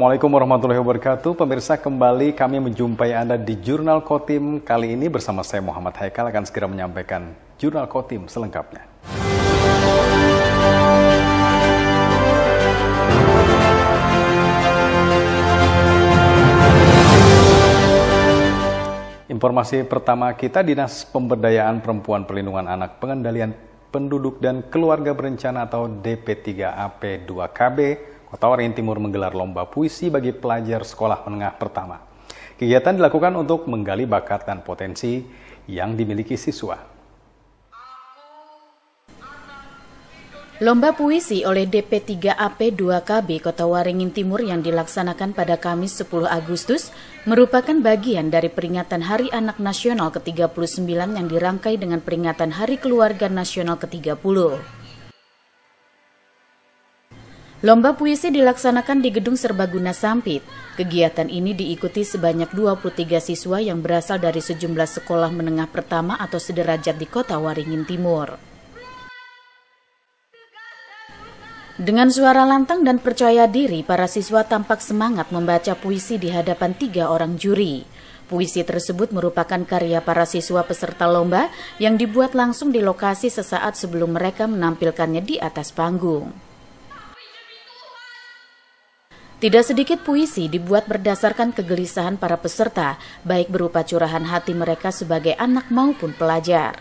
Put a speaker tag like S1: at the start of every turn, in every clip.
S1: Assalamualaikum warahmatullahi wabarakatuh. Pemirsa, kembali kami menjumpai Anda di Jurnal Kotim. Kali ini bersama saya Muhammad Haikal akan segera menyampaikan Jurnal Kotim selengkapnya. Informasi pertama kita, Dinas Pemberdayaan Perempuan Perlindungan Anak Pengendalian Penduduk dan Keluarga Berencana atau DP3AP2KB Kota Waringin Timur menggelar lomba puisi bagi pelajar sekolah menengah pertama. Kegiatan dilakukan untuk menggali bakat dan potensi yang dimiliki siswa.
S2: Lomba puisi oleh DP3AP2KB Kota Waringin Timur yang dilaksanakan pada Kamis 10 Agustus merupakan bagian dari peringatan Hari Anak Nasional ke-39 yang dirangkai dengan peringatan Hari Keluarga Nasional ke-30. Lomba puisi dilaksanakan di Gedung Serbaguna Sampit. Kegiatan ini diikuti sebanyak 23 siswa yang berasal dari sejumlah sekolah menengah pertama atau sederajat di Kota Waringin Timur. Dengan suara lantang dan percaya diri, para siswa tampak semangat membaca puisi di hadapan 3 orang juri. Puisi tersebut merupakan karya para siswa peserta lomba yang dibuat langsung di lokasi sesaat sebelum mereka menampilkannya di atas panggung. Tidak sedikit puisi dibuat berdasarkan kegelisahan para peserta, baik berupa curahan hati mereka sebagai anak maupun pelajar.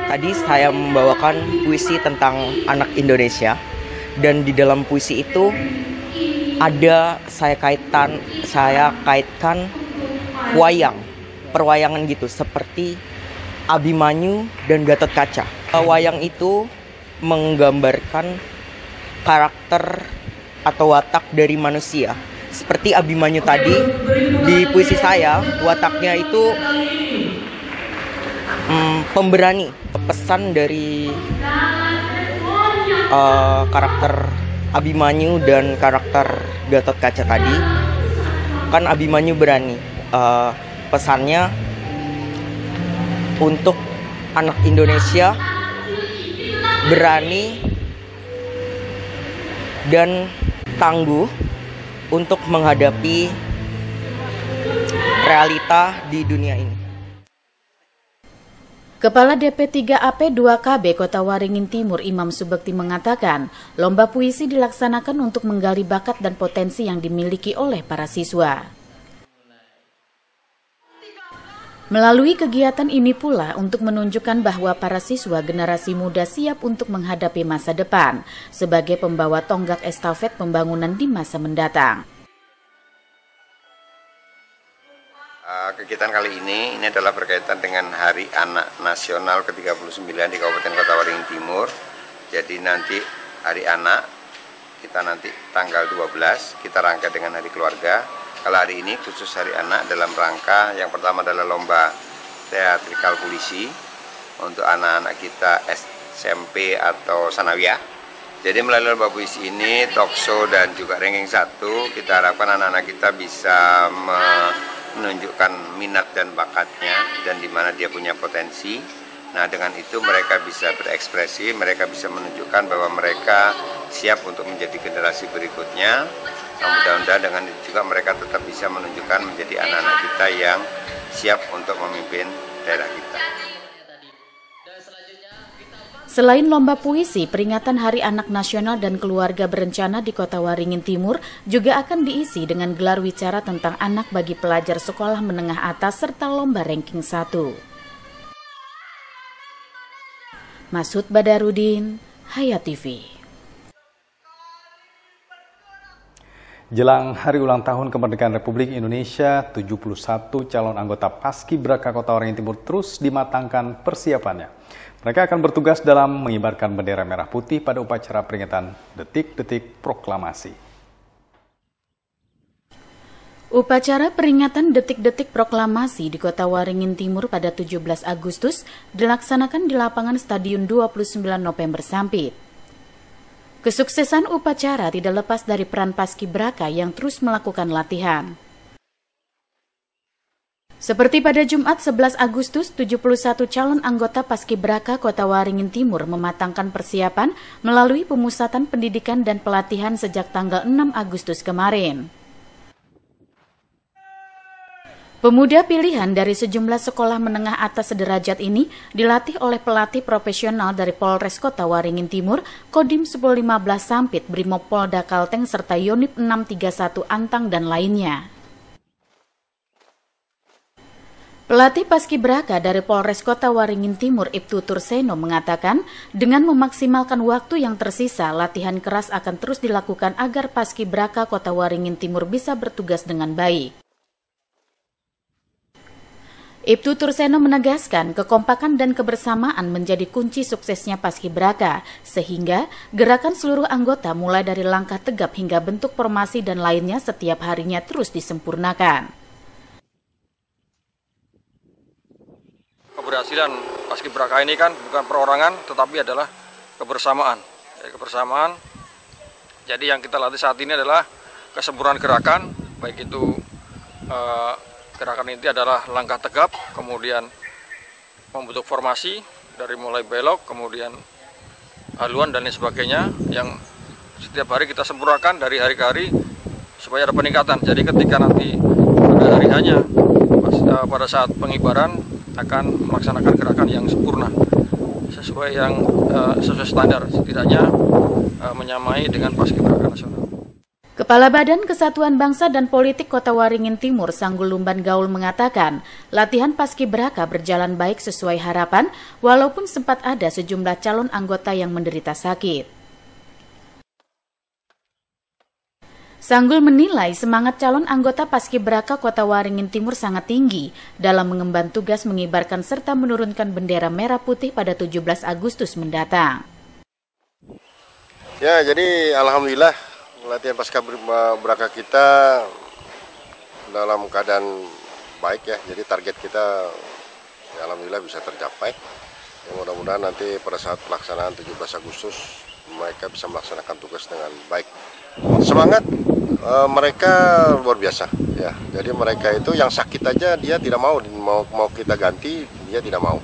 S3: Tadi saya membawakan puisi tentang anak Indonesia, dan di dalam puisi itu ada saya kaitkan perwayangan gitu, seperti Abimanyu dan Gatot Kaca. Wayang itu menggambarkan karakter atau watak dari manusia. Seperti Abimanyu tadi, di puisi saya, wataknya itu pemberani. Pesan dari karakter Abimanyu dan karakter Gatot Kaca tadi, kan Abimanyu berani. Pesannya untuk anak Indonesia berani dan tangguh untuk menghadapi realita di dunia ini.
S2: Kepala DP3AP2KB Kota Waringin Timur Imam Subekti mengatakan, lomba puisi dilaksanakan untuk menggali bakat dan potensi yang dimiliki oleh para siswa. Melalui kegiatan ini pula untuk menunjukkan bahwa para siswa generasi muda siap untuk menghadapi masa depan sebagai pembawa tonggak estafet pembangunan di masa mendatang.
S4: Kegiatan kali ini adalah berkaitan dengan Hari Anak Nasional ke-39 di Kabupaten Kota Waringin Timur. Jadi nanti Hari Anak, kita nanti tanggal 12, kita rangkai dengan Hari Keluarga. Kalau hari ini khusus Hari Anak dalam rangka yang pertama adalah lomba teatrikal puisi untuk anak-anak kita SMP atau sanawiyah. Jadi melalui lomba puisi ini, talkshow dan juga ranking 1, kita harapkan anak-anak kita bisa menunjukkan minat dan bakatnya dan di mana dia punya potensi. Nah, dengan itu mereka bisa berekspresi, mereka bisa menunjukkan bahwa mereka siap untuk menjadi generasi berikutnya. Mudah-mudahan dengan itu juga mereka tetap bisa menunjukkan menjadi anak-anak kita yang siap untuk memimpin daerah kita.
S2: Selain lomba puisi, peringatan Hari Anak Nasional dan Keluarga Berencana di Kota Waringin Timur juga akan diisi dengan gelar wicara tentang anak bagi pelajar sekolah menengah atas serta lomba ranking 1. Masud Badarudin, Hayat TV.
S1: Jelang hari ulang tahun kemerdekaan Republik Indonesia, 71 calon anggota Paskibraka Kota Waringin Timur terus dimatangkan persiapannya. Mereka akan bertugas dalam mengibarkan bendera merah putih pada upacara peringatan Detik-Detik Proklamasi.
S2: Upacara peringatan Detik-Detik Proklamasi di Kota Waringin Timur pada 17 Agustus dilaksanakan di lapangan Stadion 29 November Sampit. Kesuksesan upacara tidak lepas dari peran Paskibraka yang terus melakukan latihan. Seperti pada Jumat 11 Agustus, 71 calon anggota Paskibraka Kota Waringin Timur mematangkan persiapan melalui pemusatan pendidikan dan pelatihan sejak tanggal 6 Agustus kemarin. Pemuda pilihan dari sejumlah sekolah menengah atas sederajat ini dilatih oleh pelatih profesional dari Polres Kota Waringin Timur, Kodim 1015 Sampit, Brimob Polda Kalteng, serta Yonif 631 Antang dan lainnya. Pelatih Paskibraka dari Polres Kota Waringin Timur, Ibtu Turseno, mengatakan dengan memaksimalkan waktu yang tersisa, latihan keras akan terus dilakukan agar Paskibraka Kota Waringin Timur bisa bertugas dengan baik. Ibtu Turseno menegaskan kekompakan dan kebersamaan menjadi kunci suksesnya Paskibraka, sehingga gerakan seluruh anggota mulai dari langkah tegap hingga bentuk formasi dan lainnya setiap harinya terus disempurnakan.
S5: Keberhasilan Paskibraka ini kan bukan perorangan, tetapi adalah kebersamaan. Kebersamaan. Jadi yang kita latih saat ini adalah kesempurnaan gerakan, baik itu gerakan inti adalah langkah tegap, kemudian membentuk formasi dari mulai belok, kemudian haluan dan lain sebagainya, yang setiap hari kita sempurnakan dari hari ke hari supaya ada peningkatan. Jadi ketika nanti pada hari hanya pada saat pengibaran akan melaksanakan gerakan yang sempurna sesuai standar, setidaknya menyamai dengan Paskibraka nasional.
S2: Kepala Badan Kesatuan Bangsa dan Politik Kota Waringin Timur, Sanggul Lumban Gaul, mengatakan latihan Paskibraka berjalan baik sesuai harapan walaupun sempat ada sejumlah calon anggota yang menderita sakit. Sanggul menilai semangat calon anggota Paskibraka Kota Waringin Timur sangat tinggi dalam mengemban tugas mengibarkan serta menurunkan bendera merah putih pada 17 Agustus mendatang.
S6: Ya, jadi alhamdulillah latihan Paskibraka kita dalam keadaan baik ya. Jadi target kita ya, alhamdulillah bisa tercapai. Ya, mudah-mudahan nanti pada saat pelaksanaan 17 Agustus mereka bisa melaksanakan tugas dengan baik. Semangat mereka luar biasa ya. Jadi mereka itu yang sakit aja dia tidak mau kita ganti, dia tidak mau.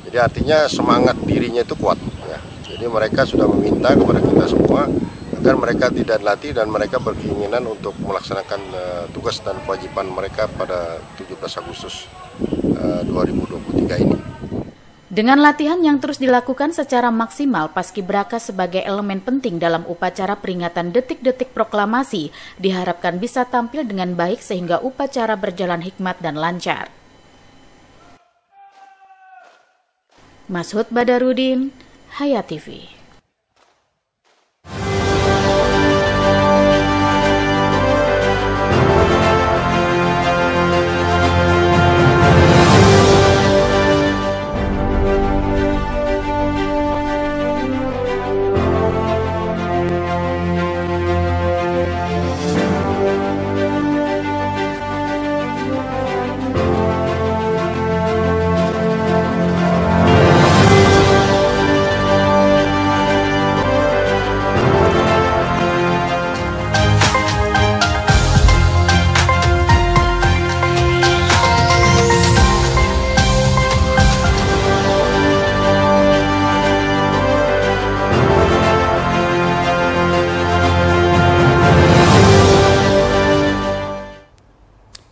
S6: Jadi artinya semangat dirinya itu kuat ya. Jadi mereka sudah meminta kepada kita semua agar mereka tidak latih dan mereka berkeinginan untuk melaksanakan tugas dan kewajiban mereka pada 17 Agustus 2023 ini.
S2: Dengan latihan yang terus dilakukan secara maksimal, Paskibraka sebagai elemen penting dalam upacara peringatan detik-detik proklamasi diharapkan bisa tampil dengan baik sehingga upacara berjalan hikmat dan lancar. Mashud Badarudin, Hayat TV.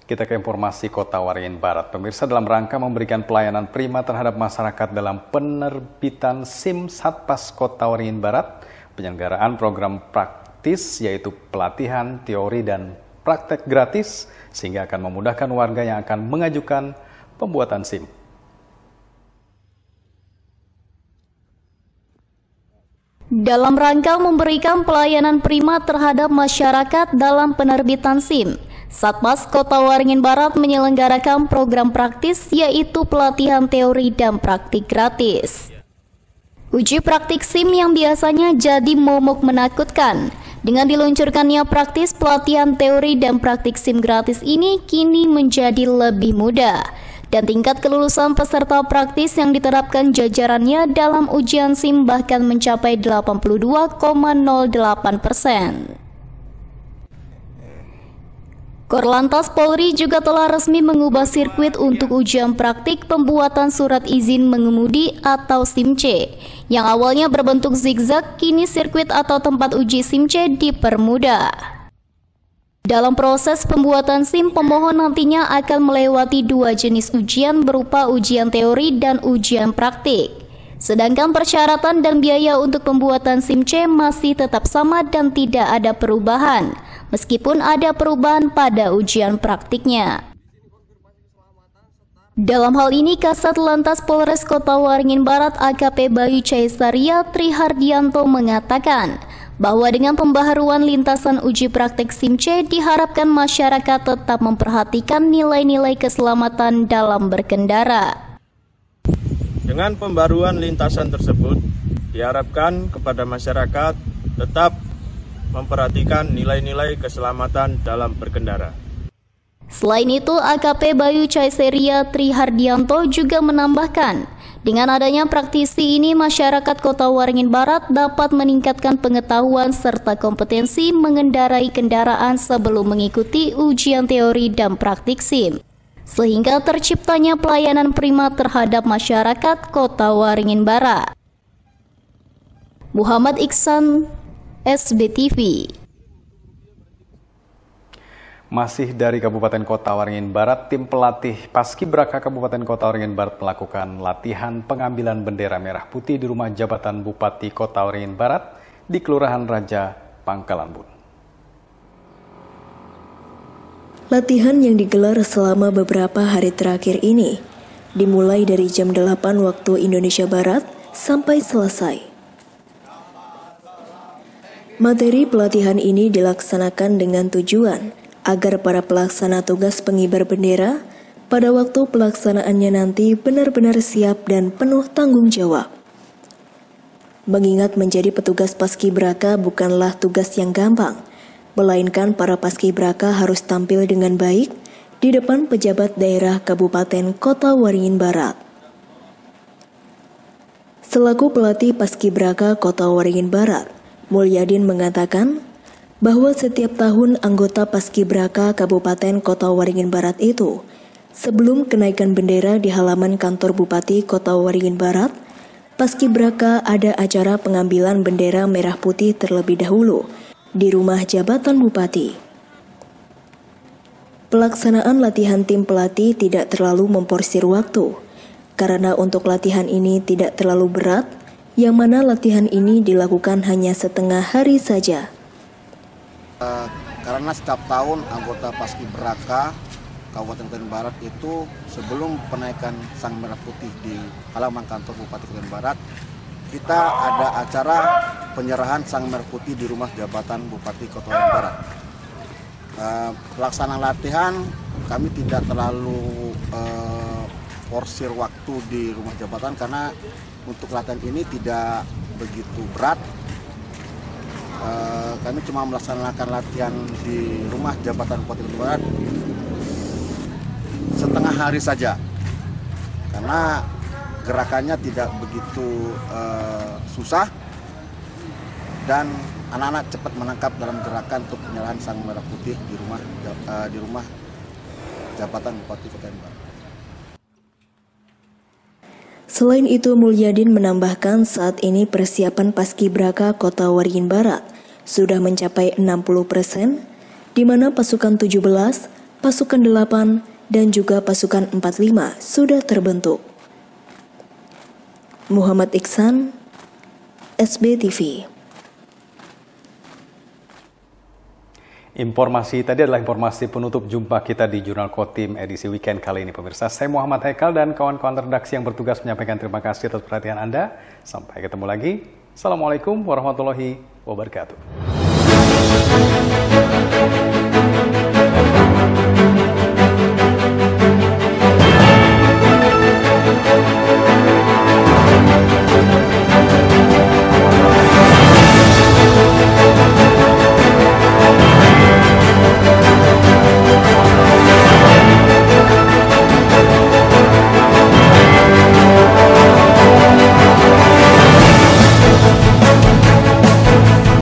S1: Kita ke informasi Kota Waringin Barat. Pemirsa, dalam rangka memberikan pelayanan prima terhadap masyarakat dalam penerbitan SIM Satpas Kota Waringin Barat, penyelenggaraan program praktis yaitu pelatihan, teori, dan praktek gratis sehingga akan memudahkan warga yang akan mengajukan pembuatan SIM.
S7: Dalam rangka memberikan pelayanan prima terhadap masyarakat dalam penerbitan SIM, Satpas Kota Waringin Barat menyelenggarakan program praktis yaitu pelatihan teori dan praktik gratis. Uji praktik SIM yang biasanya jadi momok menakutkan, dengan diluncurkannya praktis pelatihan teori dan praktik SIM gratis ini kini menjadi lebih mudah. Dan tingkat kelulusan peserta praktis yang diterapkan jajarannya dalam ujian SIM bahkan mencapai 82,08%. Korlantas Polri juga telah resmi mengubah sirkuit untuk ujian praktik pembuatan surat izin mengemudi atau SIM-C. Yang awalnya berbentuk zigzag, kini sirkuit atau tempat uji SIM-C dipermudah. Dalam proses pembuatan SIM, pemohon nantinya akan melewati 2 jenis ujian berupa ujian teori dan ujian praktik. Sedangkan persyaratan dan biaya untuk pembuatan SIM-C masih tetap sama dan tidak ada perubahan, meskipun ada perubahan pada ujian praktiknya. Dalam hal ini, Kasat Lantas Polres Kota Waringin Barat AKP Bayu Caisaria Trihardianto mengatakan bahwa dengan pembaharuan lintasan uji praktik SIM-C diharapkan masyarakat tetap memperhatikan nilai-nilai keselamatan dalam berkendara.
S8: Dengan pembaruan lintasan tersebut, diharapkan kepada masyarakat tetap memperhatikan nilai-nilai keselamatan dalam berkendara.
S7: Selain itu, AKP Bayu Caisaria Trihardianto juga menambahkan, dengan adanya praktisi ini, masyarakat Kota Waringin Barat dapat meningkatkan pengetahuan serta kompetensi mengendarai kendaraan sebelum mengikuti ujian teori dan praktik SIM, sehingga terciptanya pelayanan prima terhadap masyarakat Kota Waringin Barat. Muhammad Iksan, SBTV.
S1: Masih dari Kabupaten Kota Waringin Barat, tim pelatih Paskibraka Kabupaten Kota Waringin Barat melakukan latihan pengambilan bendera merah putih di rumah jabatan Bupati Kota Waringin Barat di Kelurahan Raja, Pangkalan Bun.
S9: Latihan yang digelar selama beberapa hari terakhir ini dimulai dari jam 8 waktu Indonesia Barat sampai selesai. Materi pelatihan ini dilaksanakan dengan tujuan agar para pelaksana tugas pengibar bendera pada waktu pelaksanaannya nanti benar-benar siap dan penuh tanggung jawab. Mengingat menjadi petugas Paskibraka bukanlah tugas yang gampang, melainkan para Paskibraka harus tampil dengan baik di depan pejabat daerah Kabupaten Kota Waringin Barat. Selaku pelatih Paskibraka Kota Waringin Barat, Mulyadin mengatakan bahwa setiap tahun anggota Paskibraka Kabupaten Kota Waringin Barat itu, sebelum kenaikan bendera di halaman kantor Bupati Kota Waringin Barat, Paskibraka ada acara pengambilan bendera merah putih terlebih dahulu di rumah jabatan Bupati. Pelaksanaan latihan tim pelatih tidak terlalu memporsir waktu, karena untuk latihan ini tidak terlalu berat, yang mana latihan ini dilakukan hanya setengah hari saja.
S10: Karena setiap tahun anggota Paskibraka Kabupaten Waringin Barat itu sebelum penaikan sang merah putih di halaman kantor Bupati Waringin Barat, kita ada acara penyerahan sang merah putih di rumah jabatan Bupati Kota Waringin Barat. Pelaksanaan latihan kami tidak terlalu porsir waktu di rumah jabatan karena untuk latihan ini tidak begitu berat. Kami cuma melaksanakan latihan di rumah jabatan Bupati Waringin Barat setengah hari saja karena gerakannya tidak begitu susah dan anak-anak cepat menangkap dalam gerakan untuk penyerahan sang merah putih di rumah jabatan Bupati Kota Waringin Barat.
S9: Selain itu, Mulyadin menambahkan saat ini persiapan Paskibraka Kota Waringin Barat sudah mencapai 60%, di mana pasukan 17, pasukan 8, dan juga pasukan 45 sudah terbentuk. Muhammad Iksan, SBTV.
S1: Informasi tadi adalah informasi penutup jumpa kita di Jurnal Kotim edisi weekend kali ini, pemirsa. Saya Muhammad Haikal dan kawan-kawan redaksi yang bertugas menyampaikan terima kasih atas perhatian Anda. Sampai ketemu lagi. Assalamualaikum warahmatullahi wabarakatuh.